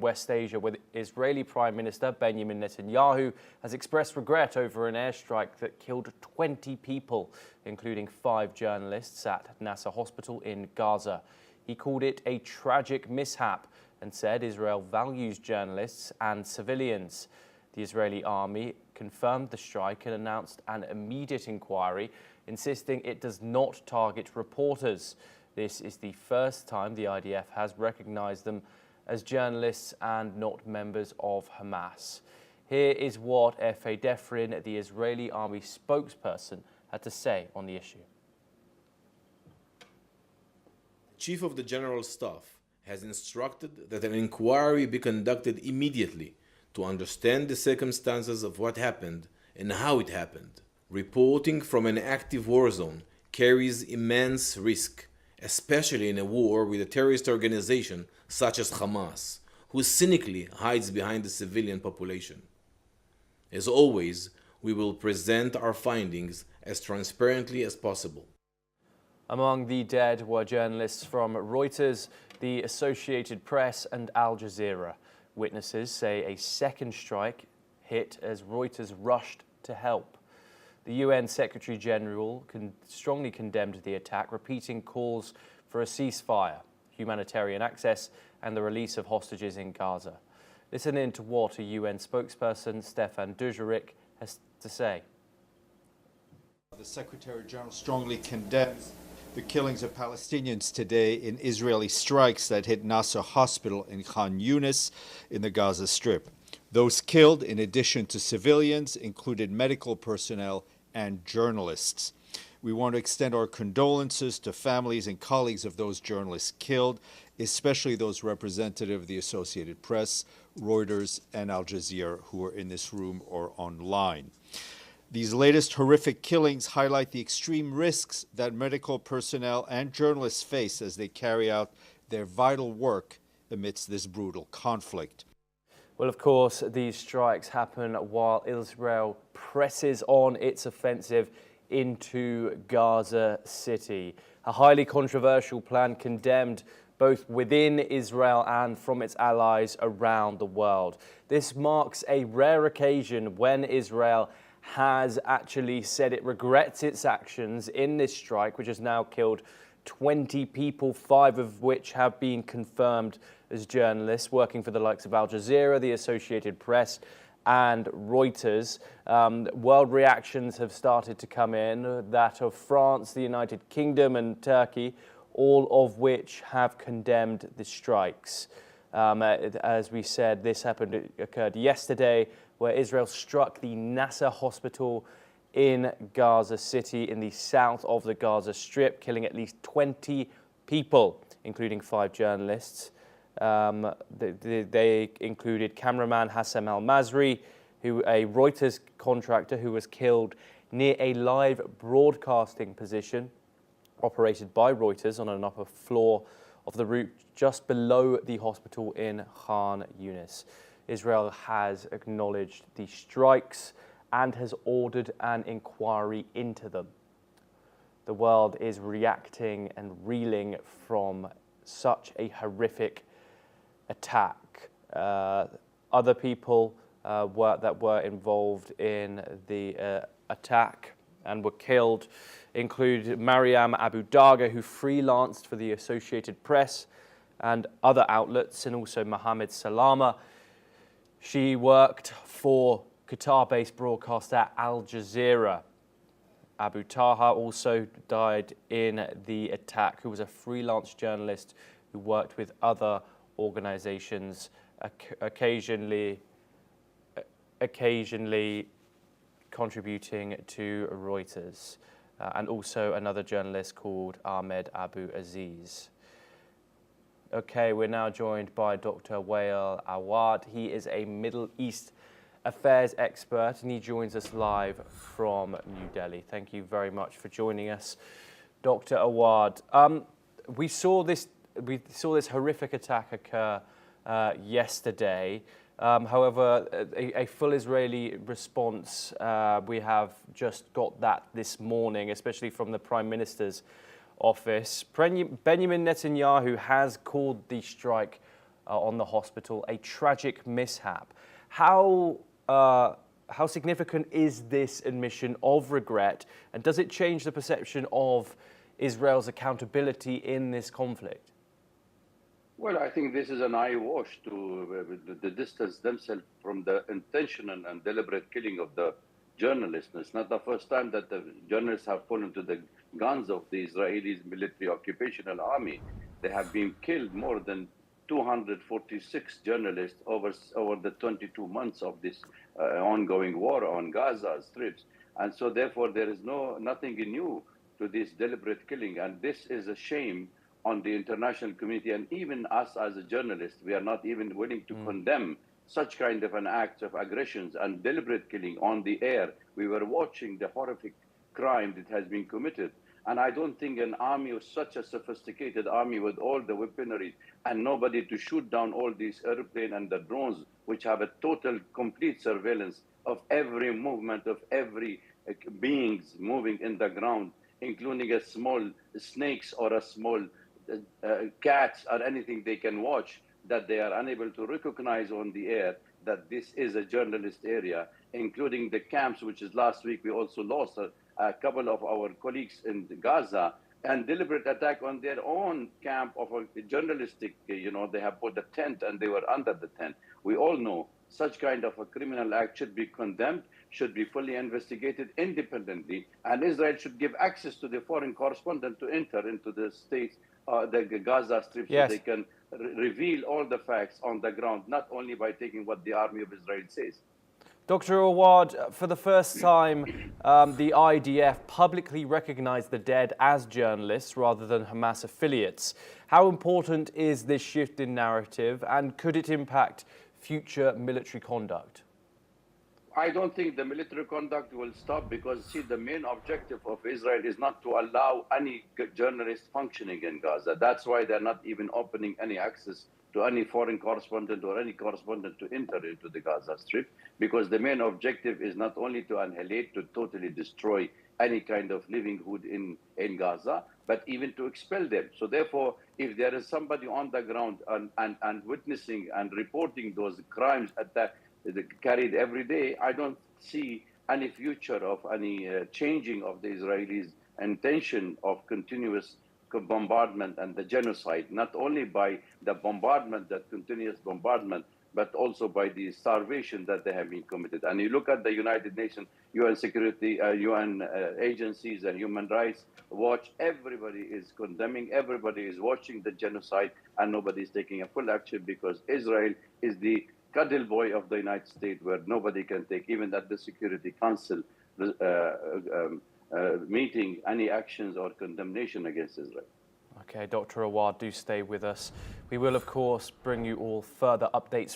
West Asia, where Israeli Prime Minister Benjamin Netanyahu has expressed regret over an airstrike that killed 20 people, including 5 journalists at Nasser Hospital in Gaza. He called it a tragic mishap and said Israel values journalists and civilians. The Israeli army confirmed the strike and announced an immediate inquiry, insisting it does not target reporters. This is the first time the IDF has recognized them as journalists and not members of Hamas. Here is what Efe Defrin, the Israeli army spokesperson, had to say on the issue. Chief of the General Staff has instructed that an inquiry be conducted immediately to understand the circumstances of what happened and how it happened. Reporting from an active war zone carries immense risk, especially in a war with a terrorist organization such as Hamas, who cynically hides behind the civilian population. As always, we will present our findings as transparently as possible. Among the dead were journalists from Reuters, the Associated Press and Al Jazeera. Witnesses say a second strike hit as Reuters rushed to help. The UN Secretary General strongly condemned the attack, repeating calls for a ceasefire, humanitarian access, and the release of hostages in Gaza. Listen in to what a UN spokesperson, Stefan Dujarric, has to say. The Secretary General strongly condemns the killings of Palestinians today in Israeli strikes that hit Nasser Hospital in Khan Yunis in the Gaza Strip. Those killed, in addition to civilians, included medical personnel and journalists. We want to extend our condolences to families and colleagues of those journalists killed, especially those representative of the Associated Press, Reuters, and Al Jazeera who are in this room or online. These latest horrific killings highlight the extreme risks that medical personnel and journalists face as they carry out their vital work amidst this brutal conflict. Well, of course, these strikes happen while Israel presses on its offensive into Gaza City. A highly controversial plan condemned both within Israel and from its allies around the world. This marks a rare occasion when Israel has actually said it regrets its actions in this strike, which has now killed 20 people, 5 of which have been confirmed as journalists working for the likes of Al Jazeera, the Associated Press, and Reuters. World reactions have started to come in, that of France, the United Kingdom, and Turkey, all of which have condemned the strikes. As we said, this occurred yesterday, where Israel struck the Nasser Hospital in Gaza City in the south of the Gaza Strip, killing at least 20 people, including 5 journalists. They included cameraman Hassam al-Masri, a Reuters contractor who was killed near a live broadcasting position operated by Reuters on an upper floor of the roof just below the hospital in Khan Yunis. Israel has acknowledged the strikes and has ordered an inquiry into them. The world is reacting and reeling from such a horrific attack. Other people that were involved in the attack and were killed include Mariam Abu Daga, who freelanced for the Associated Press and other outlets, and also Mohammed Salama. She worked for Qatar-based broadcaster Al Jazeera. Abu Taha also died in the attack, who was a freelance journalist who worked with other organizations, occasionally contributing to Reuters, and also another journalist called Ahmed Abu Aziz. Okay, we're now joined by Dr. Wael Awad. He is a Middle East affairs expert, and he joins us live from New Delhi. Thank you very much for joining us, Dr. Awad. We saw this horrific attack occur yesterday. However, a full Israeli response, we have just got that this morning, especially from the Prime Minister's office. Benjamin Netanyahu has called the strike on the hospital, a tragic mishap. How significant is this admission of regret, and does it change the perception of Israel's accountability in this conflict? Well, I think this is an eye wash to the distance themselves from the intentional and deliberate killing of the journalists. It's not the first time that the journalists have fallen to the guns of the Israeli military occupational army. They have been killed more than 246 journalists over the 22 months of this ongoing war on Gaza strips. And so therefore there is nothing new to this deliberate killing. And this is a shame on the international community, and even us as a journalist, we are not even willing to condemn such kind of an act of aggressions and deliberate killing on the air. We were watching the horrific crime that has been committed. And I don't think an army of such a sophisticated army with all the weaponry and nobody to shoot down all these airplanes and the drones, which have a total, complete surveillance of every movement of every beings moving in the ground, including a small snakes or a small cats or anything they can watch, that they are unable to recognize on the air that this is a journalist area, including the camps, which is last week we also lost a couple of our colleagues in Gaza, and deliberate attack on their own camp of a journalistic, they have put a tent and they were under the tent. We all know such kind of a criminal act should be condemned, should be fully investigated independently, and Israel should give access to the foreign correspondent to enter into the states, the Gaza Strip, Yes. so they can reveal all the facts on the ground, not only by taking what the army of Israel says. Dr. Awad, for the first time, the IDF publicly recognized the dead as journalists rather than Hamas affiliates. How important is this shift in narrative, and could it impact future military conduct? I don't think the military conduct will stop because, see, the main objective of Israel is not to allow any journalist functioning in Gaza. That's why they're not even opening any access to any foreign correspondent or any correspondent to enter into the Gaza Strip, because the main objective is not only to annihilate, to totally destroy any kind of livelihood in Gaza, but even to expel them. So therefore, if there is somebody on the ground and witnessing and reporting those crimes that carried every day, I don't see any future of any changing of the Israelis' intention of continuous bombardment and the genocide, not only by the bombardment, that continuous bombardment, but also by the starvation that they have been committed. And you look at the United Nations, UN security, UN agencies and human rights watch, everybody is condemning, everybody is watching the genocide, and nobody is taking a full action, because Israel is the cuddle boy of the United States, where nobody can take, even at the Security Council meeting, any actions or condemnation against Israel. Okay, Dr. Awad, do stay with us. We will, of course, bring you all further updates